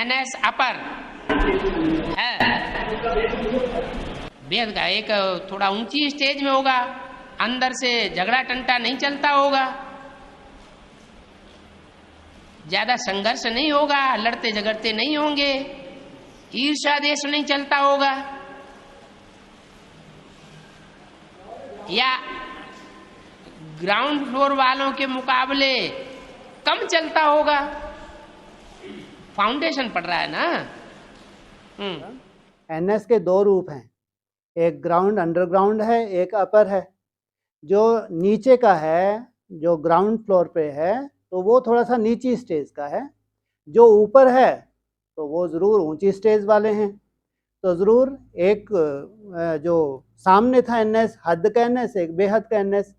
NS अपर है, बेहद का एक थोड़ा ऊंची स्टेज में होगा, अंदर से झगड़ा टंटा नहीं चलता होगा, ज्यादा संघर्ष नहीं होगा, लड़ते झगड़ते नहीं होंगे, ईर्ष्या देश नहीं चलता होगा, या ग्राउंड फ्लोर वालों के मुकाबले कम चलता होगा। फाउंडेशन पड़ रहा है ना। एनएस के दो रूप हैं, एक ग्राउंड अंडरग्राउंड है, एक अपर है। जो नीचे का है, जो ग्राउंड फ्लोर पे है, तो वो थोड़ा सा नीची स्टेज का है। जो ऊपर है तो वो ज़रूर ऊंची स्टेज वाले हैं। तो ज़रूर एक जो सामने था एनएस, हद का एनएस, एक बेहद का एनएस।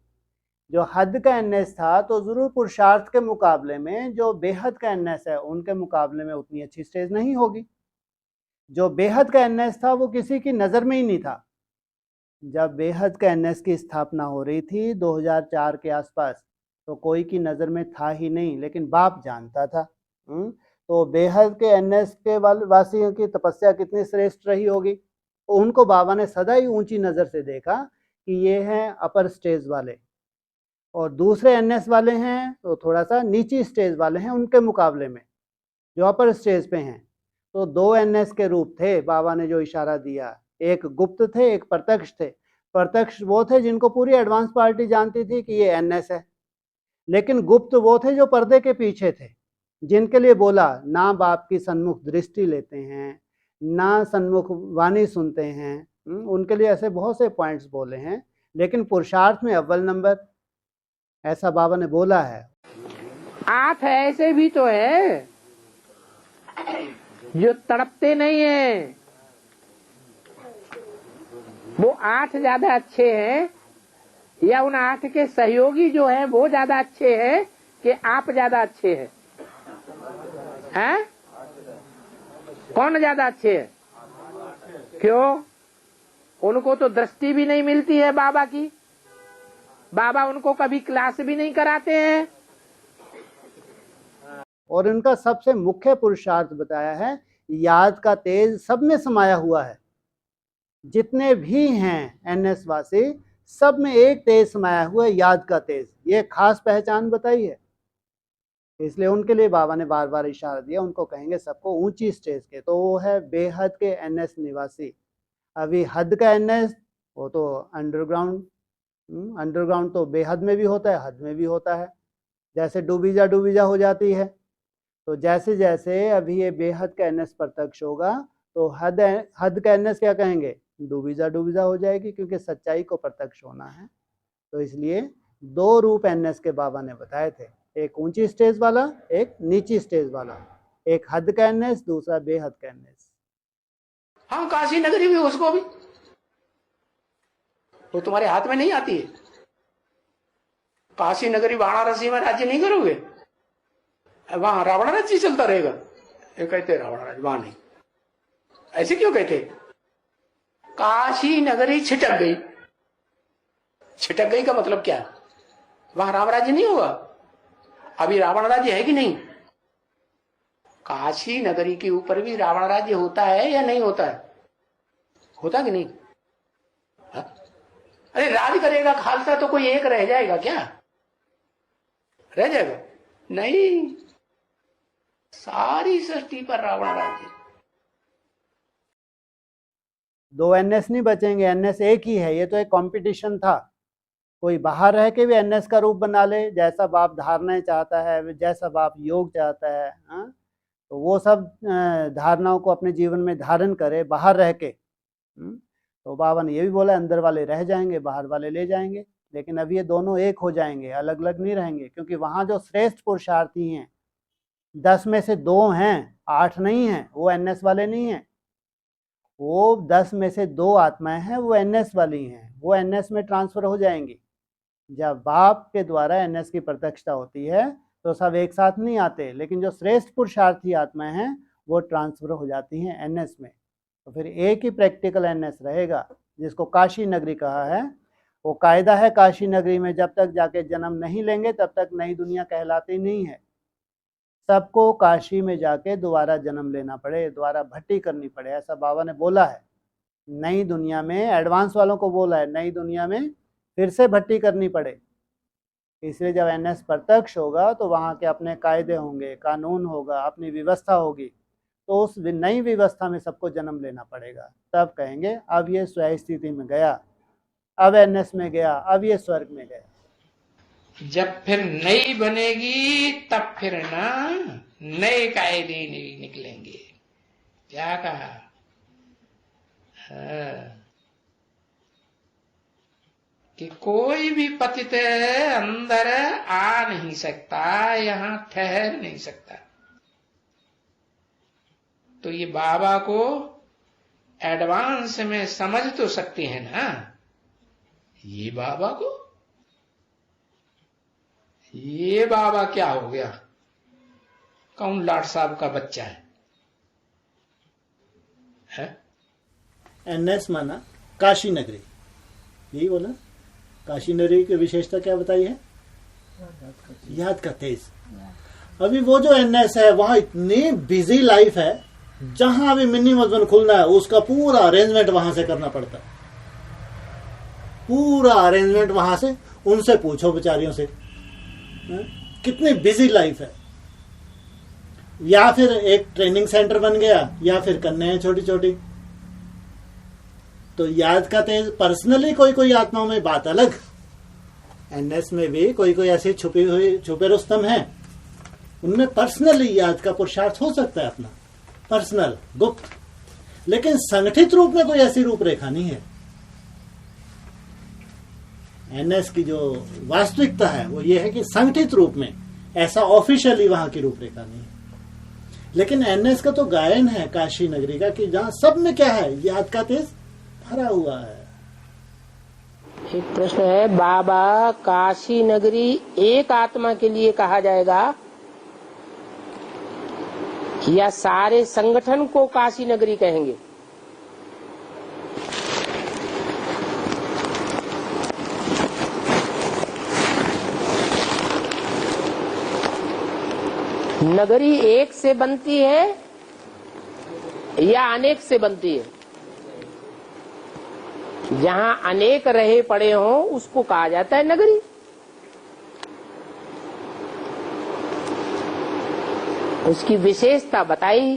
जो हद का एनएस था तो ज़रूर पुरुषार्थ के मुकाबले में जो बेहद का एनएस है उनके मुकाबले में उतनी अच्छी स्टेज नहीं होगी। जो बेहद का एनएस था वो किसी की नज़र में ही नहीं था। जब बेहद का एनएस की स्थापना हो रही थी 2004 के आसपास, तो कोई की नज़र में था ही नहीं, लेकिन बाप जानता था। तो बेहद के एनएस के वासियों की तपस्या कितनी श्रेष्ठ रही होगी। तो उनको बाबा ने सदा ही ऊंची नज़र से देखा कि ये हैं अपर स्टेज वाले, और दूसरे एनएस वाले हैं तो थोड़ा सा नीची स्टेज वाले हैं उनके मुकाबले में जो अपर स्टेज पे हैं। तो दो एनएस के रूप थे बाबा ने जो इशारा दिया, एक गुप्त थे, एक प्रत्यक्ष थे। प्रत्यक्ष वो थे जिनको पूरी एडवांस पार्टी जानती थी कि ये एनएस है, लेकिन गुप्त वो थे जो पर्दे के पीछे थे, जिनके लिए बोला ना बाप की सन्मुख दृष्टि लेते हैं, ना सन्मुख वाणी सुनते हैं। उनके लिए ऐसे बहुत से पॉइंट्स बोले हैं, लेकिन पुरुषार्थ में अव्वल नंबर, ऐसा बाबा ने बोला है। 8 ऐसे भी तो है जो तड़पते नहीं है, वो 8 ज्यादा अच्छे हैं, या उन 8 के सहयोगी जो हैं वो ज्यादा अच्छे हैं कि आप ज्यादा अच्छे हैं? हैं? कौन ज्यादा अच्छे है? क्यों? उनको तो दृष्टि भी नहीं मिलती है बाबा की, बाबा उनको कभी क्लास भी नहीं कराते हैं। और इनका सबसे मुख्य पुरुषार्थ बताया है, याद का तेज सब में समाया हुआ है। जितने भी हैं एनएस वासी, सब में एक तेज समाया हुआ है, याद का तेज। ये खास पहचान बताई है, इसलिए उनके लिए बाबा ने बार बार इशारा दिया, उनको कहेंगे सबको ऊंची स्टेज के। तो वो है बेहद के एनएस निवासी। अभी हद का एनएस वो तो अंडरग्राउंड, अंडरग्राउंड तो बेहद में भी होता है, हद में भी होता है। जैसे डूबीजा हो जाती है, तो जैसे जैसे अभी ये बेहद का एनएस प्रत्यक्ष होगा तो हद का एनएस क्या कहेंगे, डूबीजा हो जाएगी, क्योंकि सच्चाई को प्रत्यक्ष होना है। तो इसलिए दो रूप एनएस के बाबा ने बताए थे, एक ऊंची स्टेज वाला, एक नीची स्टेज वाला। एक हद का एनएस, दूसरा बेहद का एनएस। हाँ, काशी नगरी भी, उसको भी तो तुम्हारे हाथ में नहीं आती है। काशी नगरी वाराणसी में राज्य नहीं करोगे, वहां रावण राज्य चलता रहेगा। ये कहते रावण राज्य वहां नहीं, ऐसे क्यों कहते? काशी नगरी छिटक गई। छिटक गई का मतलब क्या? वहां राम राज्य नहीं होगा। अभी रावण राज्य है कि नहीं? काशी नगरी के ऊपर भी रावण राज्य होता है या नहीं होता है? होता कि नहीं? हा? अरे राज करेगा खालसा तो कोई एक रह जाएगा क्या? रह जाएगा? नहीं, सारी सृष्टि पर रावण राज्य। दो एनएस नहीं बचेंगे, एनएस एक ही है। ये तो एक कंपटीशन था, कोई बाहर रह के भी एनएस का रूप बना ले, जैसा बाप धारणाएं चाहता है, जैसा बाप योग चाहता है। तो वो सब धारणाओं को अपने जीवन में धारण करे बाहर रह के। तो बाबा ने ये भी बोला, अंदर वाले रह जाएंगे, बाहर वाले ले जाएंगे। लेकिन अब ये दोनों एक हो जाएंगे, अलग अलग नहीं रहेंगे, क्योंकि वहाँ जो श्रेष्ठ पुरुषार्थी हैं 10 में से 2 हैं, 8 नहीं हैं, वो एनएस वाले नहीं हैं। वो 10 में से 2 आत्माएं हैं, वो एनएस वाली हैं, वो एनएस में ट्रांसफर हो जाएंगी। जब बाप के द्वारा एनएस की प्रत्यक्षता होती है तो सब एक साथ नहीं आते, लेकिन जो श्रेष्ठ पुरुषार्थी आत्माएं हैं वो ट्रांसफर हो जाती हैं एनएस में। तो फिर एक ही प्रैक्टिकल एनएस रहेगा, जिसको काशी नगरी कहा है। वो कायदा है काशी नगरी में, जब तक जाके जन्म नहीं लेंगे तब तक नई दुनिया कहलाती नहीं है। सबको काशी में जाके दोबारा जन्म लेना पड़े, दोबारा भट्टी करनी पड़े, ऐसा बाबा ने बोला है। नई दुनिया में एडवांस वालों को बोला है, नई दुनिया में फिर से भट्टी करनी पड़े। इसलिए जब एनएस प्रत्यक्ष होगा तो वहाँ के अपने कायदे होंगे, कानून होगा, अपनी व्यवस्था होगी, तो उस नई व्यवस्था में सबको जन्म लेना पड़ेगा। तब कहेंगे अब ये स्व स्थिति में गया, अब एनएस में गया, अब ये स्वर्ग में गया। जब फिर नई बनेगी तब फिर ना नए कायदे निकलेंगे। क्या कहा? कि कोई भी पतित अंदर आ नहीं सकता, यहां ठहर नहीं सकता। तो ये बाबा को एडवांस में समझ तो सकते हैं ना, ये बाबा को, ये बाबा क्या हो गया? कौन लाट साहब का बच्चा है? एनएस माना काशी नगरी, यही बोला। काशी नगरी की विशेषता क्या बताई है? याद का तेज। अभी वो जो एनएस है वहां इतनी बिजी लाइफ है, जहां भी मिनी मस्जिद खुलना है उसका पूरा अरेंजमेंट वहां से करना पड़ता है, पूरा अरेंजमेंट वहां से। उनसे पूछो बेचारियों से कितनी बिजी लाइफ है। या फिर एक ट्रेनिंग सेंटर बन गया, या फिर कन्याएं छोटी छोटी। तो याद का तेज पर्सनली कोई कोई आत्माओं में बात अलग, एनएस में भी कोई कोई ऐसे छुपे रुस्तम हैं, उनमें पर्सनली याद का पुरुषार्थ हो सकता है अपना, पर्सनल गुप्त, लेकिन संगठित रूप में कोई ऐसी रूपरेखा नहीं है। एनएस की जो वास्तविकता है वो ये है कि संगठित रूप में ऐसा ऑफिशियली वहां की रूपरेखा नहीं है। लेकिन एनएस का तो गायन है काशी नगरी का, कि जहां सब में क्या है, याद का तेज भरा हुआ है। एक प्रश्न है, बाबा काशी नगरी एक आत्मा के लिए कहा जाएगा या सारे संगठन को काशी नगरी कहेंगे? नगरी एक से बनती है या अनेक से बनती है? जहां अनेक रहे पड़े हों उसको कहा जाता है नगरी। उसकी विशेषता बताई,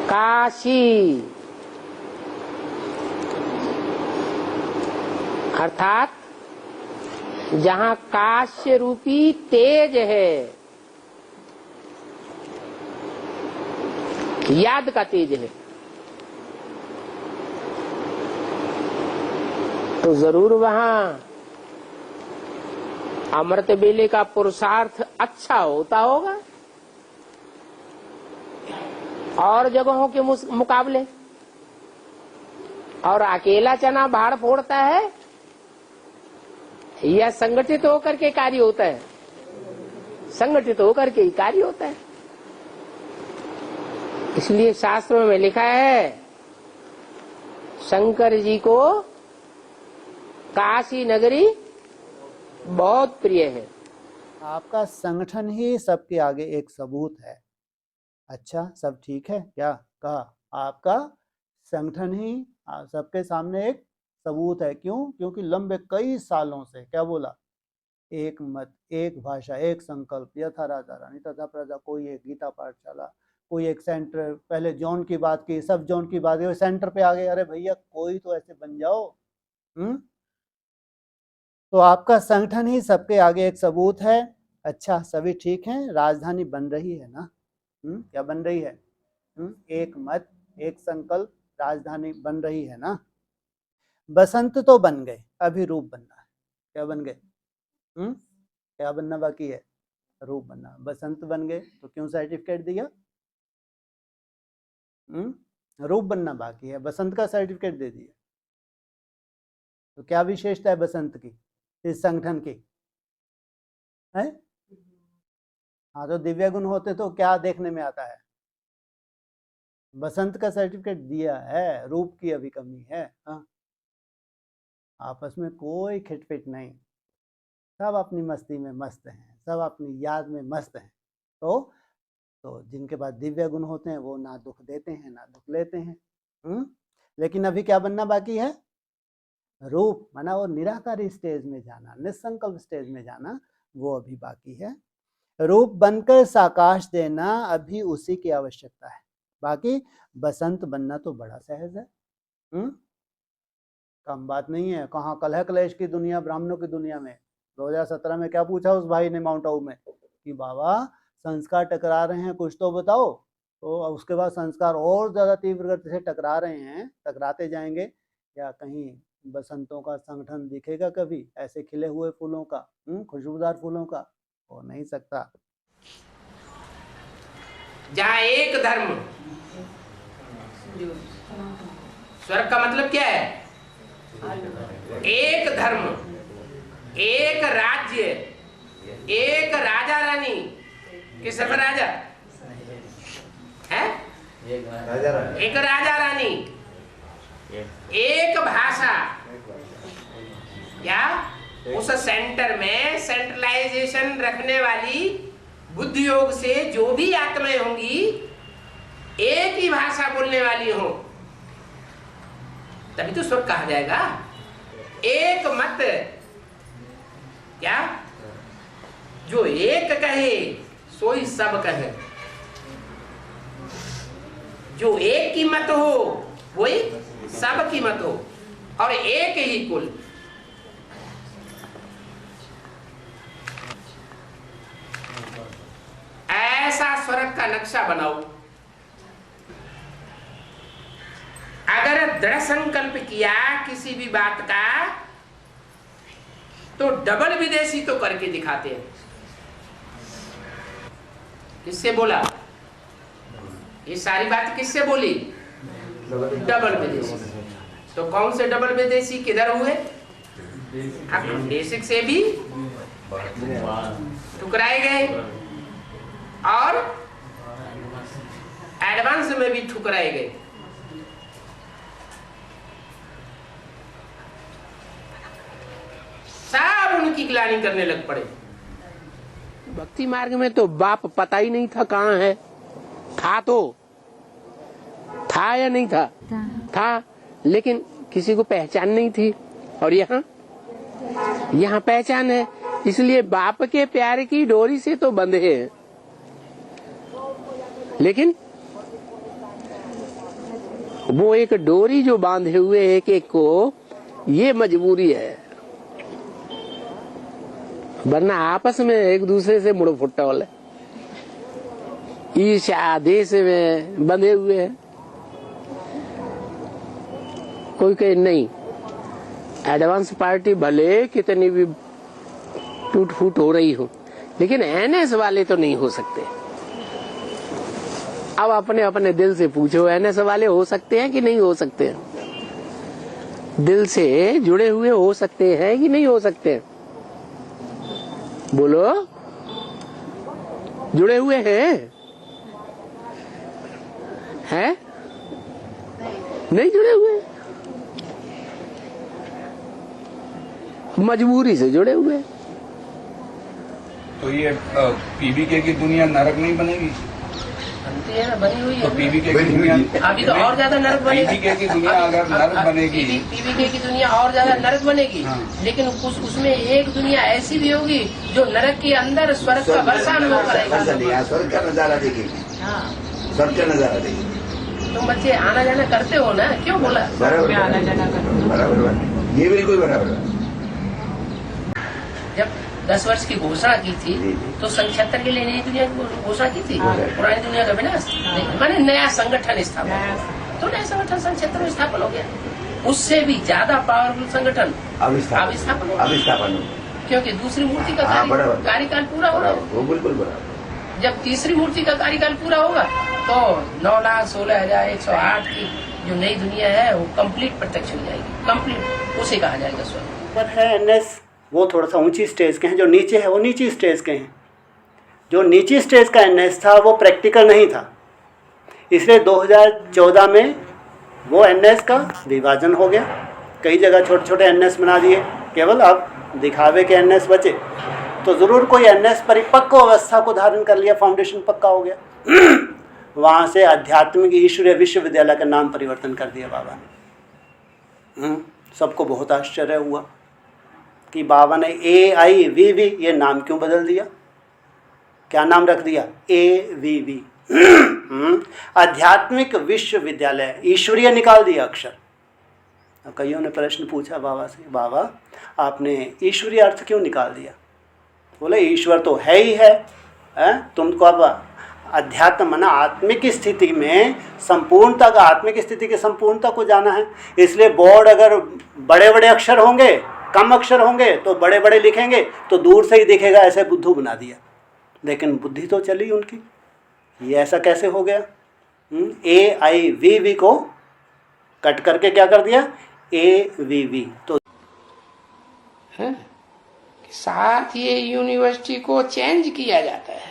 काशी अर्थात जहां काश्य रूपी तेज है, याद का तेज है, तो जरूर वहां अमृत बेले का पुरुषार्थ अच्छा होता होगा और जगहों के मुकाबले। और अकेला चना भाड़ फोड़ता है या संगठित होकर के कार्य होता है? संगठित होकर के ही कार्य होता है। इसलिए शास्त्रों में लिखा है, शंकर जी को काशी नगरी बहुत प्रिय है। आपका संगठन ही सबके आगे एक सबूत है। अच्छा, सब ठीक है क्या कहा? आपका संगठन ही सबके सामने एक सबूत है। क्यों? क्योंकि लंबे कई सालों से क्या बोला? एक मत, एक भाषा, एक संकल्प, यथा राजा रानी तथा प्रजा। कोई एक गीता पाठशाला, कोई एक सेंटर, पहले जोन की बात की, सब जोन की बात की, सेंटर पे आ गए। अरे भैया कोई तो ऐसे बन जाओ। तो आपका संगठन ही सबके आगे एक सबूत है। अच्छा, सभी ठीक हैं? राजधानी बन रही है ना? क्या बन रही है? एक मत, एक संकल्प, राजधानी बन रही है ना? बसंत तो बन गए, अभी रूप बनना है। क्या बन गए? क्या बनना बाकी है? रूप बनना। बसंत बन गए तो क्यों सर्टिफिकेट दिया? रूप बनना बाकी है, बसंत का सर्टिफिकेट दे दिया। तो क्या विशेषता है बसंत की, इस संगठन की है? हाँ, तो दिव्य गुण होते तो क्या देखने में आता है? बसंत का सर्टिफिकेट दिया है, रूप की अभी कमी है। हाँ, आपस में कोई खिटपिट नहीं, सब अपनी मस्ती में मस्त हैं, सब अपनी याद में मस्त हैं। तो जिनके पास दिव्य गुण होते हैं वो ना दुख देते हैं ना दुख लेते हैं। लेकिन अभी क्या बनना बाकी है? रूप, माना वो निराकारी स्टेज में जाना, निसंकल्प स्टेज में जाना, वो अभी बाकी है। रूप बनकर साकाश देना अभी उसी की आवश्यकता है। बाकी बसंत बनना तो बड़ा सहज है। कम बात नहीं है। कहाँ कलह कलेश की दुनिया, ब्राह्मणों की दुनिया में 2017 में क्या पूछा उस भाई ने माउंट आबू में कि बाबा संस्कार टकरा रहे हैं, कुछ तो बताओ। तो उसके बाद संस्कार और ज्यादा तीव्र गति से टकरा रहे हैं, टकराते जाएंगे। या कहीं बसंतों का संगठन दिखेगा कभी, ऐसे खिले हुए फूलों का, खुशबूदार फूलों का? हो नहीं सकता। जहाँ एक धर्म, स्वर्ग का मतलब क्या है? एक धर्म, एक राज्य, एक राजा रानी। किस धर्म राजा है? एक राजा रानी, एक भाषा। क्या उस सेंटर में सेंट्रलाइजेशन रखने वाली बुद्धि योग से जो भी आत्माएं होंगी एक ही भाषा बोलने वाली हो, तभी तो स्वर्ग कहा जाएगा। एक मत, क्या जो एक कहे सोई सब कहे। जो एक की मत हो वही सब की मत हो, और एक ही कुल। ऐसा स्वर्ग का नक्शा बनाओ। अगर दृढ़ संकल्प किया किसी भी बात का, तो डबल विदेशी तो करके दिखाते हैं। किससे बोला ये सारी बात? किससे बोली? डबल विदेशी। तो कौन से डबल विदेशी किधर हुए? बेसिक से भी ठुकराए गए और एडवांस में भी ठुकराए गए। सब उनकी ग्लानि करने लग पड़े। भक्ति मार्ग में तो बाप पता ही नहीं था कहाँ है। था या नहीं था? था, लेकिन किसी को पहचान नहीं थी। और यहाँ पहचान है, इसलिए बाप के प्यार की डोरी से तो बंधे हैं। लेकिन वो एक डोरी जो बांधे हुए एक एक को, ये मजबूरी है, वरना आपस में एक दूसरे से मुड़ फुटौल है, ईर्ष्या देश में बंधे हुए हैं। कोई कहे नहीं, एडवांस पार्टी भले कितनी भी टूट फूट हो रही हो, लेकिन एनएस वाले तो नहीं हो सकते। अब अपने अपने दिल से पूछो, एनएस वाले हो सकते हैं कि नहीं हो सकते हैं? दिल से जुड़े हुए हो सकते हैं कि नहीं हो सकते हैं? बोलो, जुड़े हुए हैं? नहीं जुड़े हुए, मजबूरी से जुड़े हुए। तो ये पीबीके की दुनिया नरक नहीं बनेगी? बनती है ना, बनी हुई है। तो पीबीके की दुनिया अभी तो और ज्यादा नरक बनेगी। पीबीके की दुनिया अगर नरक बनेगी, पीबीके की दुनिया और ज्यादा नरक बनेगी। लेकिन उसमें एक दुनिया ऐसी भी होगी जो नरक के अंदर स्वर्ग का बरसात हो करेगा। स्वर्ग का नजारा देखेगी, स्वर्ग का नजारा देखेगी। तुम बच्चे आना जाना करते हो ना, क्यों बोला? बराबर आना जाना करते, बराबर, ये बिल्कुल बराबर। जब 10 वर्ष की घोषणा की थी तो सन 76 के लिए नई दुनिया की घोषणा की थी, पुरानी दुनिया का विनाश, माने नया संगठन स्थापन। तो नया संगठन सन 76 में स्थापन हो गया। उससे भी ज्यादा पावरफुल संगठन अब स्थापन हो, क्योंकि दूसरी मूर्ति का कार्यकाल पूरा हो रहा है। वो बिल्कुल बराबर। जब तीसरी मूर्ति का कार्यकाल पूरा होगा तो 9,16,108 की जो नई दुनिया है वो कंप्लीट प्रत्यक्ष हो जाएगी। कंप्लीट उसे कहा जाएगा स्वर्ग। पर है एनएस, वो थोड़ा सा ऊंची स्टेज के हैं। जो नीचे है वो नीची स्टेज के हैं। जो नीची स्टेज का एनएस था वो प्रैक्टिकल नहीं था, इसलिए 2014 में वो एनएस का विभाजन हो गया। कई जगह छोटे छोटे एनएस बना दिए। केवल अब दिखावे के एनएस बचे, तो ज़रूर कोई एनएस परिपक्व अवस्था को धारण कर लिया, फाउंडेशन पक्का हो गया। वहाँ से आध्यात्मिक ईश्वरीय विश्वविद्यालय का नाम परिवर्तन कर दिया बाबा ने। सबको बहुत आश्चर्य हुआ कि बाबा ने AIVV ये नाम क्यों बदल दिया, क्या नाम रख दिया, AVV। आध्यात्मिक विश्वविद्यालय, ईश्वरीय निकाल दिया अक्षर। अब कईयों ने प्रश्न पूछा बाबा से, बाबा आपने ईश्वरीय अर्थ क्यों निकाल दिया? बोले ईश्वर तो है ही है, तुमको अब अध्यात्म माना आत्मिक स्थिति में संपूर्णता का, आत्मिक स्थिति की संपूर्णता को जाना है। इसलिए बोर्ड अगर बड़े बड़े अक्षर होंगे, कम अक्षर होंगे तो बड़े बड़े लिखेंगे तो दूर से ही दिखेगा, ऐसे बुद्धू बना दिया। लेकिन बुद्धि तो चली उनकी, ये ऐसा कैसे हो गया? AIVV को कट करके क्या कर दिया, AVV। तो है? साथ ये यूनिवर्सिटी को चेंज किया जाता है।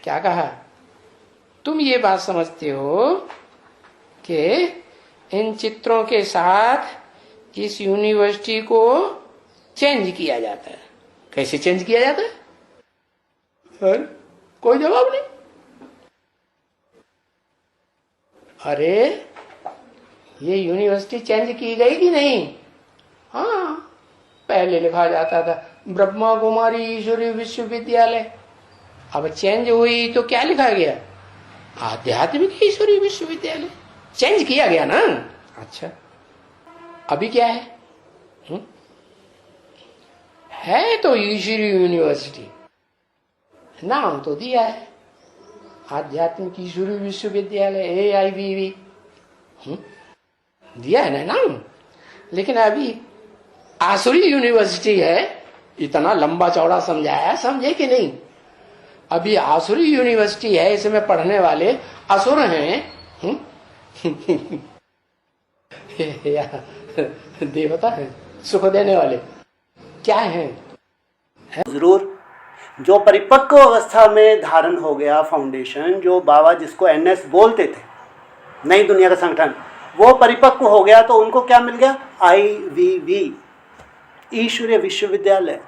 क्या कहा? तुम ये बात समझते हो कि इन चित्रों के साथ इस यूनिवर्सिटी को चेंज किया जाता है। कैसे चेंज किया जाता है? कोई जवाब नहीं। अरे ये यूनिवर्सिटी चेंज की गई कि नहीं? हाँ, पहले लिखा जाता था ब्रह्मा कुमारी ईश्वरीय विश्वविद्यालय। अब चेंज हुई तो क्या लिखा गया? आध्यात्मिक ईश्वरीय विश्वविद्यालय। चेंज किया गया ना। अच्छा, अभी क्या है? है तो ईश्वरीय यूनिवर्सिटी, नाम तो दिया है आध्यात्मिक ईश्वरीय विश्वविद्यालय AIVV, दिया है ना नाम। लेकिन अभी आसुरी यूनिवर्सिटी है, इतना लंबा चौड़ा समझाया, समझे कि नहीं? अभी आसुरी यूनिवर्सिटी है, इसमें पढ़ने वाले असुर हैं। या देवता है, सुख देने वाले क्या हैं? जरूर जो परिपक्व अवस्था में धारण हो गया फाउंडेशन, जो बाबा जिसको NS बोलते थे, नई दुनिया का संगठन, वो परिपक्व हो गया तो उनको क्या मिल गया? IVV, ईश्वरीय विश्वविद्यालय।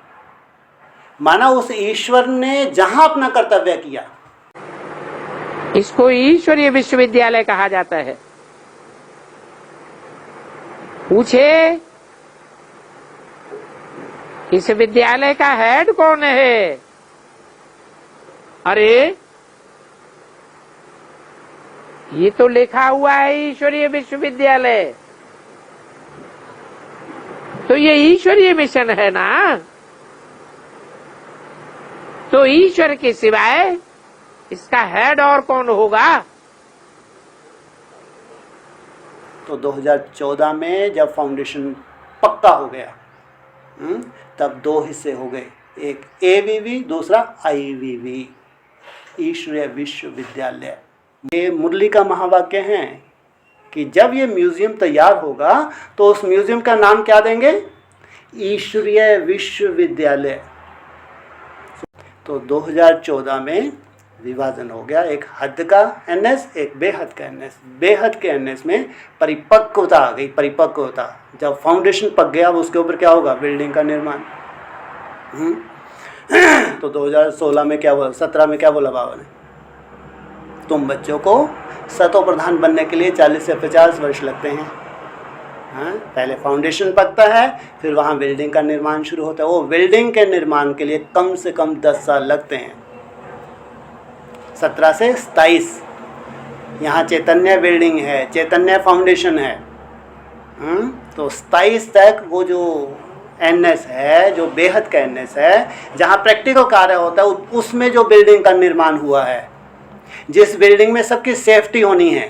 माना उस ईश्वर ने जहां अपना कर्तव्य किया, इसको ईश्वरीय विश्वविद्यालय कहा जाता है। पूछे इस विद्यालय का हेड कौन है? अरे ये तो लिखा हुआ है ईश्वरीय विश्वविद्यालय, तो ये ईश्वरीय मिशन है ना। तो ईश्वर के सिवाय इसका हेड और कौन होगा? तो 2014 में जब फाउंडेशन पक्का हो गया, तब दो हिस्से हो गए, एक AVV, दूसरा IVV, ईश्वरीय विश्वविद्यालय। ये मुरली का महावाक्य है कि जब ये म्यूजियम तैयार होगा तो उस म्यूजियम का नाम क्या देंगे? ईश्वरीय विश्वविद्यालय। तो 2014 में विभाजन हो गया, एक हद का NS, एक बेहद का NS। बेहद के NS में परिपक्वता आ गई, परिपक्वता। जब फाउंडेशन पक गया, अब उसके ऊपर क्या होगा? बिल्डिंग का निर्माण। तो 2016 में क्या बोला, 17 में क्या बोला बाबा ने? तुम बच्चों को सतो प्रधान बनने के लिए 40 से 50 वर्ष लगते हैं। हाँ, पहले फाउंडेशन पकता है, फिर वहाँ बिल्डिंग का निर्माण शुरू होता है। वो बिल्डिंग के निर्माण के लिए कम से कम 10 साल लगते हैं। 17 से 27 यहाँ चैतन्य बिल्डिंग है, चैतन्य फाउंडेशन है। तो 27 तक वो जो NS है, जो बेहद का NS है, जहाँ प्रैक्टिकल कार्य होता है, उसमें जो बिल्डिंग का निर्माण हुआ है, जिस बिल्डिंग में सबकी सेफ्टी होनी है,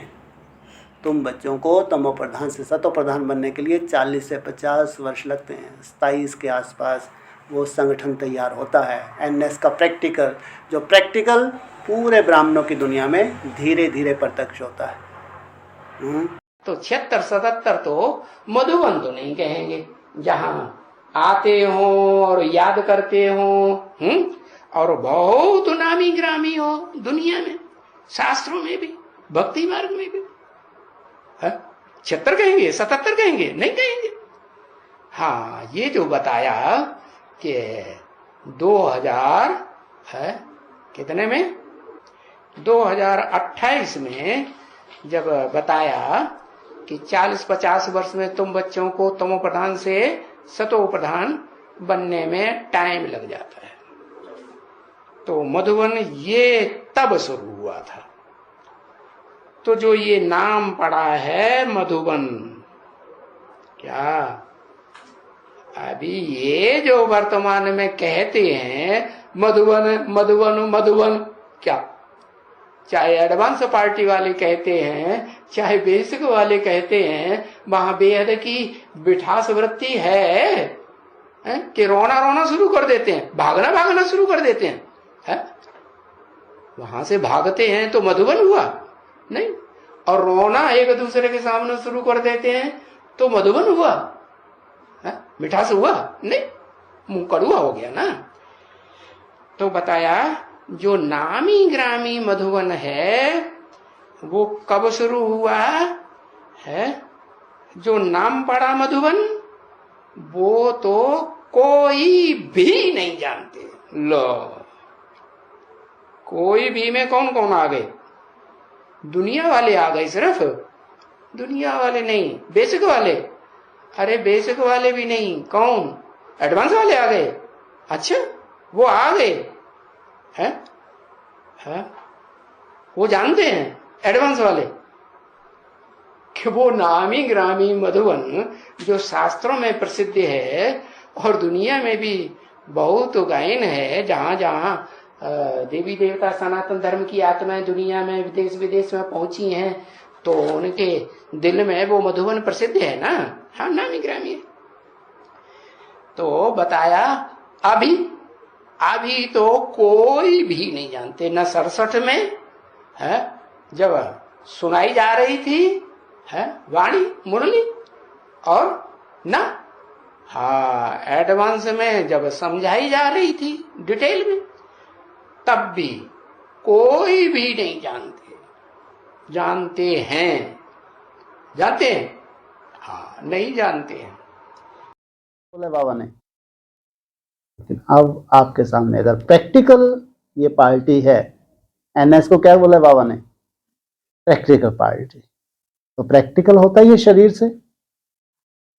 तुम बच्चों को तमो प्रधान से सतो प्रधान बनने के लिए 40 से 50 वर्ष लगते हैं। 27 के आसपास वो संगठन तैयार होता है। NS का प्रैक्टिकल, जो प्रैक्टिकल पूरे ब्राह्मणों की दुनिया में धीरे धीरे प्रत्यक्ष होता है। तो 76-77 तो मधुबन तो नहीं कहेंगे, जहाँ आते हो और याद करते हो, और बहुत नामी ग्रामी हो दुनिया में, शास्त्रों में भी, भक्ति मार्ग में भी। 76 कहेंगे, 77 कहेंगे? नहीं कहेंगे। हाँ, ये जो बताया कि 2000 है कितने में 2028 में जब बताया कि 40-50 वर्ष में तुम बच्चों को तमो प्रधान से सतो प्रधान बनने में टाइम लग जाता है, तो मधुबन ये तब शुरू हुआ था। तो जो ये नाम पड़ा है मधुबन, क्या अभी ये जो वर्तमान में कहते हैं मधुबन मधुबन मधुबन, क्या चाहे एडवांस पार्टी वाले कहते हैं चाहे बेसिक वाले कहते हैं, वहां बेहद की बिठास वृत्ति है कि रोना रोना शुरू कर देते हैं, भागना भागना शुरू कर देते हैं, वहां से भागते हैं तो मधुबन हुआ नहीं, और रोना एक दूसरे के सामने शुरू कर देते हैं तो मधुबन हुआ, मिठास हुआ नहीं, मुंह कड़ुआ हो गया ना। तो बताया जो नामी ग्रामी मधुबन है वो कब शुरू हुआ है, जो नाम पड़ा मधुबन वो तो कोई भी नहीं जानते। लो, कोई भी में कौन कौन आ गए, दुनिया वाले आ गए, सिर्फ दुनिया वाले नहीं, बेसिक वाले, अरे बेसिक वाले भी नहीं, कौन, एडवांस वाले आ गए। अच्छा, वो आ गए हैं, वो जानते हैं एडवांस वाले कि वो नामी ग्रामी मधुबन जो शास्त्रों में प्रसिद्ध है और दुनिया में भी बहुत गायन है, जहां जहां देवी देवता सनातन धर्म की आत्माएं दुनिया में विदेश विदेश में पहुंची हैं, तो उनके दिल में वो मधुबन प्रसिद्ध है ना। हाँ, नामी ग्रामी। तो बताया अभी तो कोई भी नहीं जानते, न 67 में है जब सुनाई जा रही थी है वाणी मुरली, और न हाँ एडवांस में जब समझाई जा रही थी डिटेल में, तब भी कोई भी नहीं जानते। जानते हैं हाँ, नहीं जानते हैं। बोले बाबा ने, अब आपके सामने अगर प्रैक्टिकल ये पार्टी है, एनएस को क्या बोले बाबा ने, प्रैक्टिकल पार्टी, तो प्रैक्टिकल होता ही है शरीर से।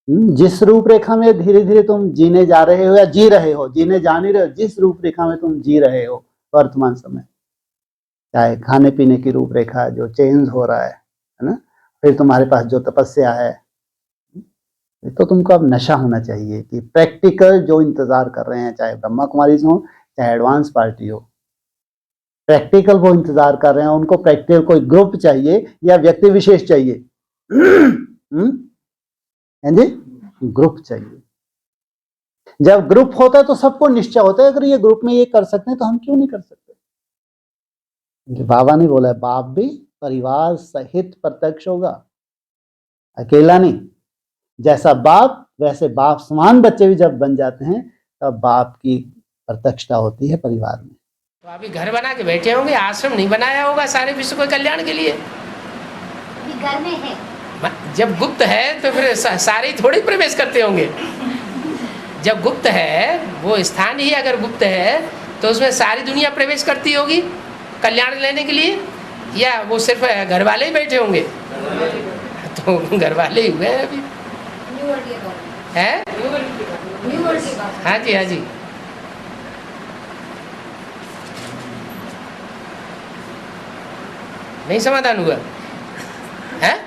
जिस रूपरेखा में धीरे धीरे तुम जीने जा रहे हो या जी रहे हो, जीने जा नहीं रहे हो, जिस रूपरेखा में तुम जी रहे हो वर्तमान समय, चाहे खाने पीने की रूपरेखा जो चेंज हो रहा है ना, फिर तुम्हारे पास जो तपस्या है, तो तुमको अब नशा होना चाहिए कि प्रैक्टिकल जो इंतजार कर रहे हैं, चाहे ब्रह्मा कुमारी हो चाहे एडवांस पार्टी हो, प्रैक्टिकल वो इंतजार कर रहे हैं, उनको प्रैक्टिकल कोई ग्रुप चाहिए या व्यक्ति विशेष चाहिए, जी ग्रुप चाहिए। जब ग्रुप होता है तो सबको निश्चय होता है, अगर ये ग्रुप में ये कर सकते हैं तो हम क्यों नहीं कर सकते। बाबा ने बोला बाप भी परिवार सहित प्रत्यक्ष होगा, अकेला नहीं। जैसा बाप वैसे बाप समान बच्चे भी जब बन जाते हैं तब बाप की प्रत्यक्षता होती है परिवार में। तो अभी घर बना के बैठे होंगे, आश्रम नहीं बनाया होगा सारे विश्व के कल्याण के लिए, अभी घर में है। जब गुप्त है तो फिर सारे थोड़े प्रवेश करते होंगे। जब गुप्त है, वो स्थान ही अगर गुप्त है तो उसमें सारी दुनिया प्रवेश करती होगी कल्याण लेने के लिए, या वो सिर्फ घर वाले ही बैठे होंगे। तो घर वाले ही हुए हैं अभी है। हाँ जी, हाँ जी। नहीं समाधान हुआ है,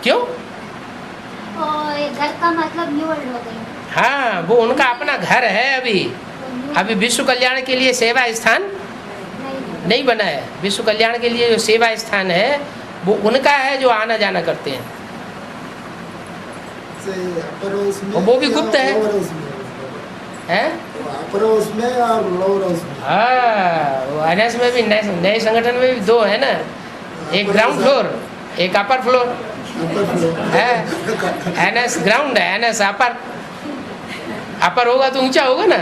क्यों? घर का मतलब न्यू वर्ल्ड हो गई। हाँ, वो उनका अपना घर है। अभी विश्व कल्याण के लिए सेवा स्थान नहीं बना है। विश्व कल्याण के लिए जो सेवा स्थान है वो उनका है, जो आना जाना करते हैं, और वो भी गुप्त है। हाँ, वो एनएस में भी नए संगठन में भी दो है ना, एक ग्राउंड फ्लोर एक अपर फ्लोर है। एनएस ग्राउंड है, एनएस अपर होगा तो ऊंचा होगा ना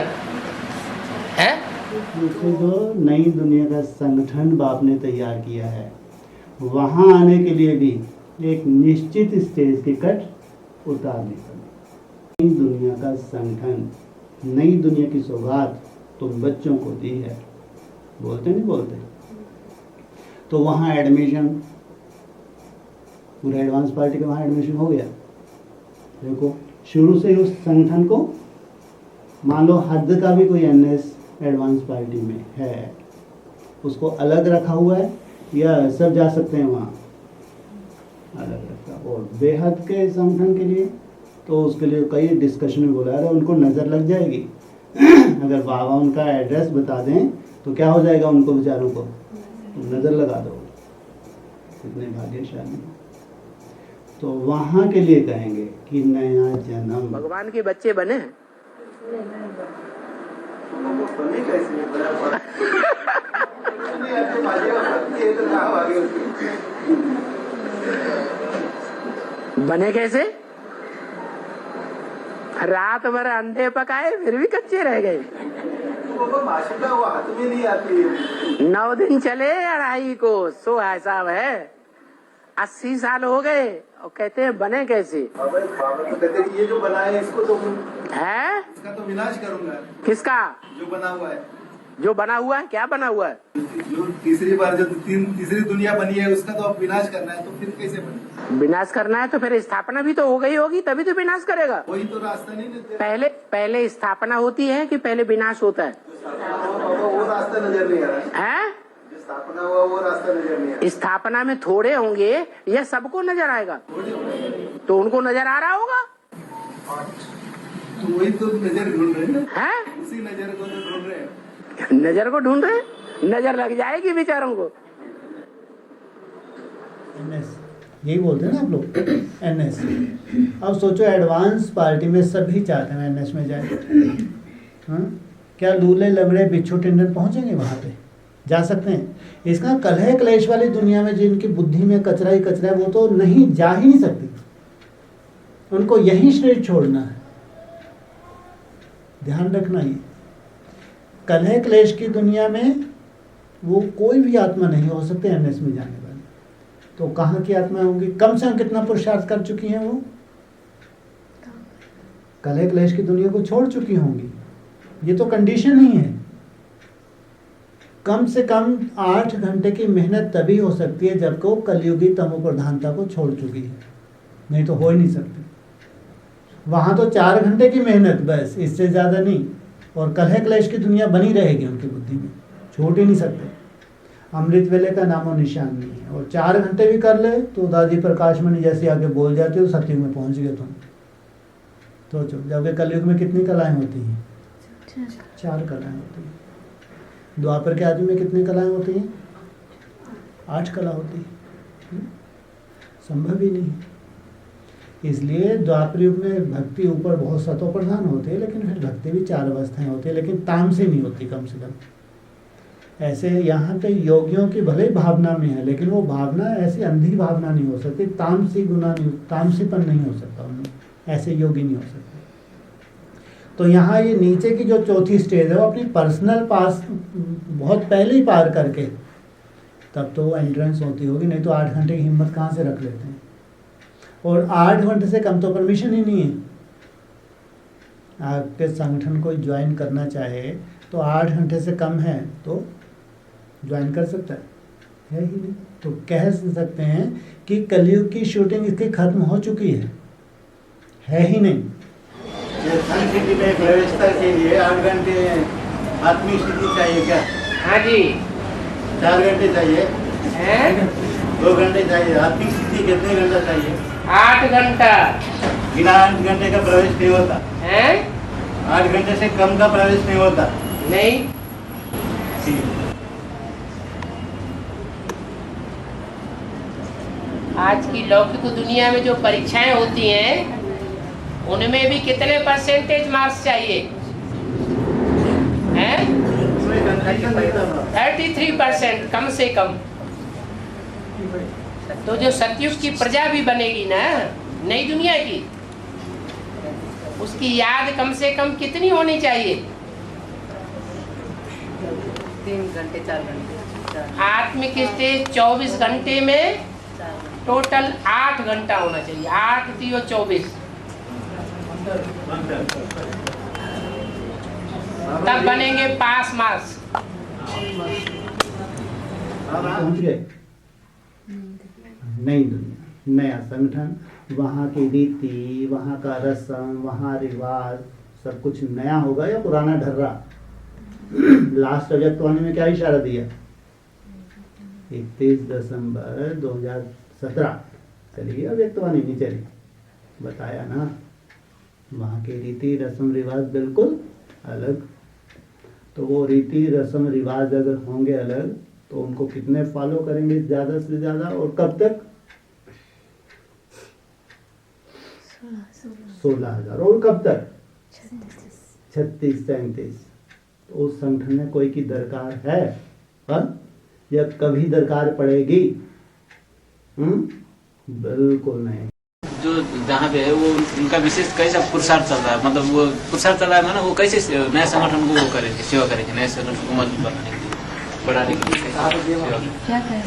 है। जो नई दुनिया का संगठन बाप ने तैयार किया है, वहाँ आने के लिए भी एक निश्चित स्टेज टिकट उतार नहीं सकते। नई दुनिया का संगठन, नई दुनिया की सौगात तुम बच्चों को दी है, बोलते नहीं बोलते? तो वहाँ एडमिशन, पूरा एडवांस पार्टी का वहाँ एडमिशन हो गया। देखो शुरू से उस संगठन को, मान लो हद का भी कोई एनएस एडवांस पार्टी में है, उसको अलग रखा हुआ है या सब जा सकते हैं वहाँ? अलग रखा। और बेहद के संगठन के लिए तो उसके लिए कई डिस्कशन में बोला है, उनको नज़र लग जाएगी। अगर बाबा उनका एड्रेस बता दें तो क्या हो जाएगा उनको बेचारों को, तुम नज़र लगा दो, कितने भाग्यशाली। तो वहाँ के लिए कहेंगे कि नया जन्म। भगवान के बच्चे बने बने कैसे? रात भर अंडे पकाए फिर भी कच्चे रह गए। 9 दिन चले अढ़ाई को, सो साहब है 80 साल हो गए और कहते हैं बने कैसे? कहते ये जो बना है इसको तो है, इसका तो विनाश करूंगा। किसका? जो बना हुआ है, जो बना हुआ है, क्या बना हुआ है? जो तीसरी बार जो तीसरी दुनिया बनी है उसका तो अब विनाश करना है, तो फिर कैसे बने? विनाश करना है तो फिर स्थापना भी तो हो गई होगी, तभी तो विनाश करेगा। वही तो रास्ता नहीं देते। पहले स्थापना होती है कि पहले विनाश होता है? वो रास्ता नजर नहीं आ रहा है? जो स्थापना हुआ वो रास्ता नजर नहीं आ रहा। स्थापना में थोड़े होंगे या सबको नजर आएगा? तो उनको नजर आ रहा होगा। तो वही तो नजर ढूंढ रहे हैं ना, है? उसी नजर को तो ढूंढ रहे हैं। नजर को ढूंढ रहे, नजर लग जाएगी बेचारों को। एनएस यही बोलते हैं ना आप लोग, एनएस। अब सोचो एडवांस पार्टी में सभी चाहते हैं एनएस में जाए। हाँ, क्या लूले लंगड़े बिच्छू टिंडन पहुंचेंगे वहाँ पे? जा सकते हैं? इसका कलह क्लेश वाली दुनिया में जिनकी बुद्धि में कचरा ही कचरा है, वो तो नहीं जा ही नहीं सकती। उनको यही शरीर छोड़ना है, ध्यान रखना। ये कलह क्लेश की दुनिया में वो कोई भी आत्मा नहीं हो सकते एनएस में जाने वाली। तो कहाँ की आत्मा होंगी? कम से कम कितना पुरुषार्थ कर चुकी हैं वो? कलह क्लेश की दुनिया को छोड़ चुकी होंगी। ये तो कंडीशन ही है। कम से कम 8 घंटे की मेहनत तभी हो सकती है जब को कलयुगी तमो प्रधानता को छोड़ चुकी है, नहीं तो हो ही नहीं सकती। वहाँ तो 4 घंटे की मेहनत बस, इससे ज़्यादा नहीं। और कलह क्लेश की दुनिया बनी रहेगी उनकी बुद्धि में, छोड़ ही नहीं सकते। अमृत वेले का नामो निशान नहीं है। और 4 घंटे भी कर ले तो दादी प्रकाश मणि जैसे आगे बोल जाती हो, सतयुग में पहुंच गए तुम। तो जबकि कलयुग में कितनी कलाएं होती हैं? 4 कलाएं होती हैं। द्वापर के आदमी में कितनी कलाएं होती हैं? 8 कला होती है। संभव ही नहीं। इसलिए द्वापर युग में भक्ति ऊपर बहुत सतो प्रधान होते हैं, लेकिन फिर भक्ति भी 4 अवस्थाएं होती है, लेकिन तामसी नहीं होती कम से कम। ऐसे यहाँ पे योगियों की भले ही भावना में है, लेकिन वो भावना ऐसी अंधी भावना नहीं हो सकती, तामसी गुना नहीं, तामसीपन नहीं हो सकता उनमें, ऐसे योगी नहीं हो सकते। तो यहाँ ये नीचे की जो चौथी स्टेज है वो अपनी पर्सनल पास बहुत पहले ही पार करके तब तो एंट्रेंस होती होगी, नहीं तो 8 घंटे की हिम्मत कहाँ से रख लेते हैं। और 8 घंटे से कम तो परमिशन ही नहीं है। आपके संगठन को ज्वाइन करना चाहे तो 8 घंटे से कम है तो ज्वाइन कर सकता है ही नहीं। तो कह सकते हैं कि कलयुग की शूटिंग इसकी खत्म हो चुकी है ही नहीं। सन सिटी में प्रवेशता के लिए 8 घंटे आत्मिक स्थिति चाहिए क्या? हाँ जी। 4 घंटे चाहिए? 2 घंटे चाहिए? आत्मिक स्थिति कितने घंटा चाहिए? 8 घंटा। बिना 8 घंटे का प्रवेश नहीं होता है? 8 घंटे से कम का प्रवेश नहीं होता। नहीं। आज की लौकिक दुनिया में जो परीक्षाएं होती हैं उनमें भी कितने परसेंटेज मार्क्स चाहिए? हैं? 33% कम से कम। तो जो सतयुग की प्रजा भी बनेगी ना नई दुनिया की, उसकी याद कम से कम कितनी होनी चाहिए? 3 घंटे 4 घंटे। आत्मिक स्टेज 24 घंटे में टोटल 8 घंटा होना चाहिए। 8 3 और 24 तब बनेंगे पास मार्क्स। पहुंच गए। नई दुनिया, नया संगठन, वहाँ की रीति, वहाँ का रस्म, वहाँ रिवाज, सब कुछ नया होगा या पुराना ढर्रा। लास्ट अव्यक्तवाणी में क्या इशारा दिया? 31 दिसंबर 2017 चलिए अव्यक्तवाणी नहीं चली, बताया ना। वहाँ के रीति रस्म रिवाज बिल्कुल अलग। तो वो रीति रस्म रिवाज अगर होंगे अलग तो उनको कितने फॉलो करेंगे ज़्यादा से ज़्यादा, और कब तक? 16,000। और कब तक? 36-37। तो उस संगठन में कोई की दरकार है या कभी दरकार पड़ेगी? बिल्कुल नहीं। जो जहाँ पे है वो उनका विशेष कैसा पुरुषार्थ चल रहा है, मतलब वो पुरुषार्थ चल रहा है ना, वो कैसे नए संगठन को वो करेंगे, सेवा करेंगे, नए संगठन को मजबूत बनाने के लिए, बढ़ाने के लिए क्या करें?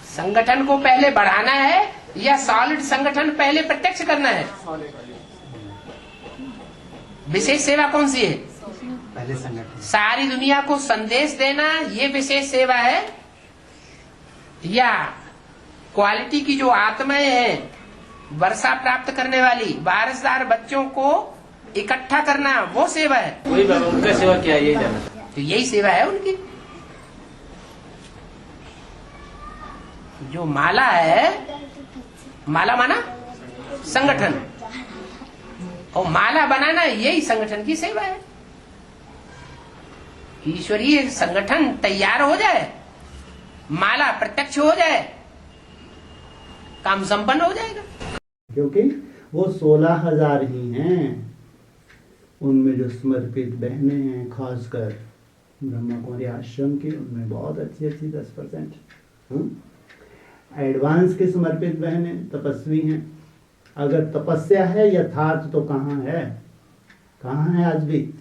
संगठन को पहले बढ़ाना है या सॉलिड संगठन पहले प्रत्यक्ष करना है? विशेष सेवा कौन सी है? पहले संगठन। सारी दुनिया को संदेश देना ये विशेष सेवा है, या क्वालिटी की जो आत्माएं हैं, वर्षा प्राप्त करने वाली वारसदार बच्चों को इकट्ठा करना, वो सेवा है? वही बाबा उनका सेवा क्या है, यही जाना। तो यही सेवा है उनकी। जो माला है, माला माना संगठन, और माला बनाना यही संगठन की सेवा है। ईश्वरीय संगठन तैयार हो जाए, माला प्रत्यक्ष हो जाए, काम संपन्न हो जाएगा। क्योंकि वो 16,000 ही हैं। उनमें जो समर्पित बहनें हैं, खासकर ब्रह्मा कुमारी आश्रम की, उनमें बहुत अच्छी 10%। एडवांस के समर्पित बहनें तपस्वी हैं। अगर तपस्या है यथार्थ तो कहाँ है? कहाँ है आज भी?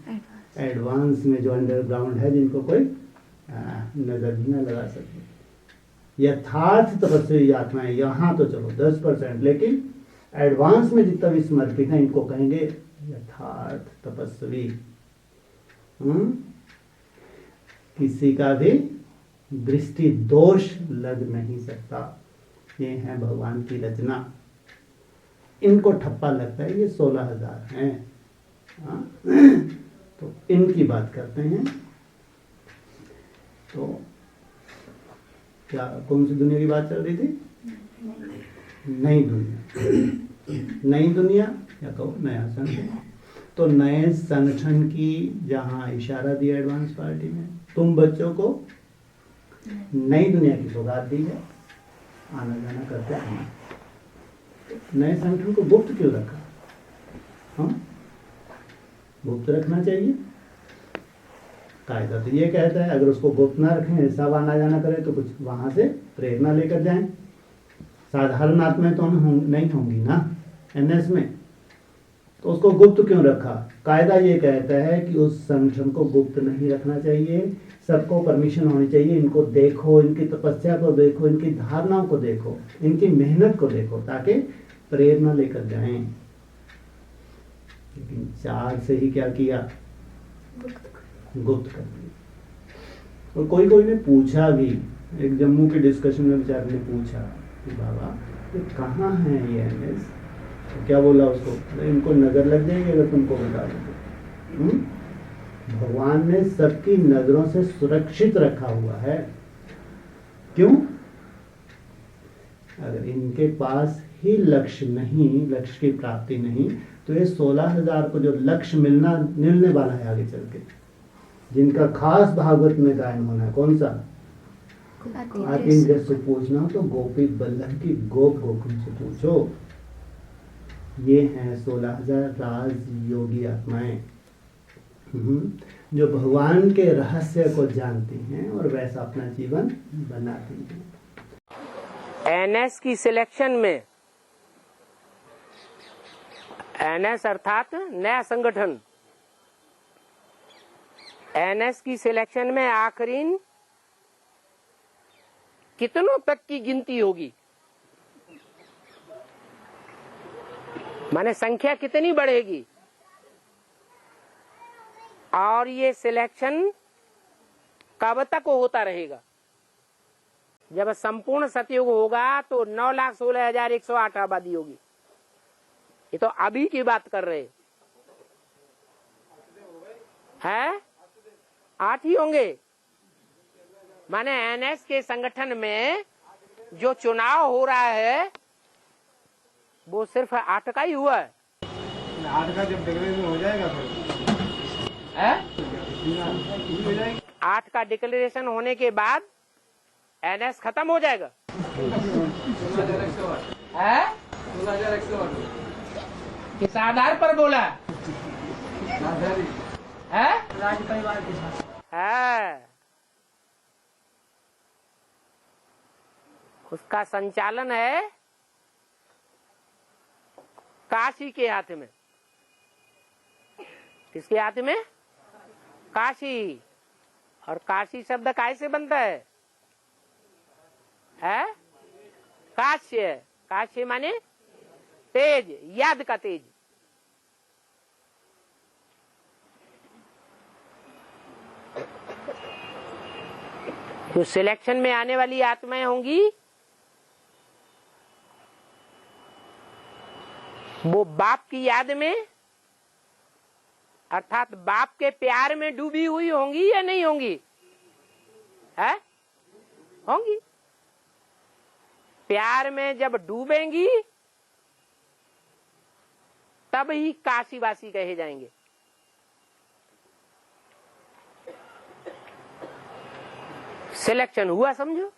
एडवांस में जो अंडरग्राउंड है, जिनको कोई नजर भी न लगा सके। यथार्थ तपस्वी आत्माएं यहाँ तो चलो 10%, लेकिन एडवांस में जितना भी समर्पित है, इनको कहेंगे यथार्थ तपस्वी। किसी का भी दृष्टि दोष लग नहीं सकता। ये है भगवान की रचना। इनको ठप्पा लगता है ये 16,000 हैं। तो इनकी बात करते हैं। तो क्या कौन सी दुनिया की बात चल रही थी? नई दुनिया। नई दुनिया या कहो नया संगठन। तो नए संगठन की जहाँ इशारा दिया एडवांस पार्टी में, तुम बच्चों को नई दुनिया की सौगात दी है, आना जाना करते रहना। नए संगठन को गुप्त क्यों रखा? गुप्त रखना चाहिए। कायदा तो ये कहता है, अगर उसको गुप्त ना रखें, सब आना जाना करे, तो कुछ वहां से प्रेरणा लेकर जाएं। साधारण आत्माएं तो नहीं होंगी ना एनएस में, तो उसको गुप्त क्यों रखा? कायदा ये कहता है कि उस संगठन को गुप्त नहीं रखना चाहिए, सबको परमिशन होनी चाहिए। इनको देखो, इनकी तपस्या को देखो, इनकी धारणाओं को देखो, इनकी मेहनत को देखो, ताकि प्रेरणा लेकर जाएं। लेकिन 4 से ही क्या किया? गुप्त कर दिया। और कोई ने पूछा भी, एक जम्मू के डिस्कशन में बेचारे ने पूछा कि बाबा ये कहाँ है ये एनएस? तो क्या बोला उसको? इनको नजर लग जाएगी अगर तुमको बता दोगे। भगवान ने सबकी नजरों से सुरक्षित रखा हुआ है। क्यों? अगर इनके पास ही लक्ष्य नहीं, लक्ष्य की प्राप्ति नहीं, तो ये 16,000 को जो लक्ष्य मिलने वाला है आगे चल के, जिनका खास भागवत में गायन होना है, कौन सा? आतिन्द्र से पूछना हो तो गोपी बल्लभ की गोकुल से पूछो। ये हैं 16,000 राज योगी आत्माएं, जो भगवान के रहस्य को जानती हैं और वैसा अपना जीवन बनाती हैं। एनएस की सिलेक्शन में, एनएस अर्थात नया संगठन, एनएस की सिलेक्शन में आखिरी कितनों तक की गिनती होगी? माने संख्या कितनी बढ़ेगी? और ये सिलेक्शन कब तक होता रहेगा? जब संपूर्ण सतयुग होगा तो 9,16,108 आबादी होगी। ये तो अभी की बात कर रहे हैं। 8 ही होंगे। माने एनएस के संगठन में जो चुनाव हो रहा है वो सिर्फ 8 का ही हुआ है। 8 का जब डिक्लेरेशन हो जाएगा फिर 8 का डिक्लेरेशन होने के बाद एनएस खत्म हो जाएगा। 16,108 किस आधार पर बोला है? राज परिवार के साथ है। उसका संचालन है काशी के हाथ में। किसके हाथ में? काशी। और काशी शब्द कैसे बनता है? काश्य। काश्य माने तेज, याद का तेज। जो सिलेक्शन में आने वाली आत्माएं होंगी वो बाप की याद में अर्थात बाप के प्यार में डूबी हुई होंगी या नहीं होंगी? होंगी। प्यार में जब डूबेंगी तब ही काशीवासी कहे जाएंगे। सिलेक्शन हुआ समझो।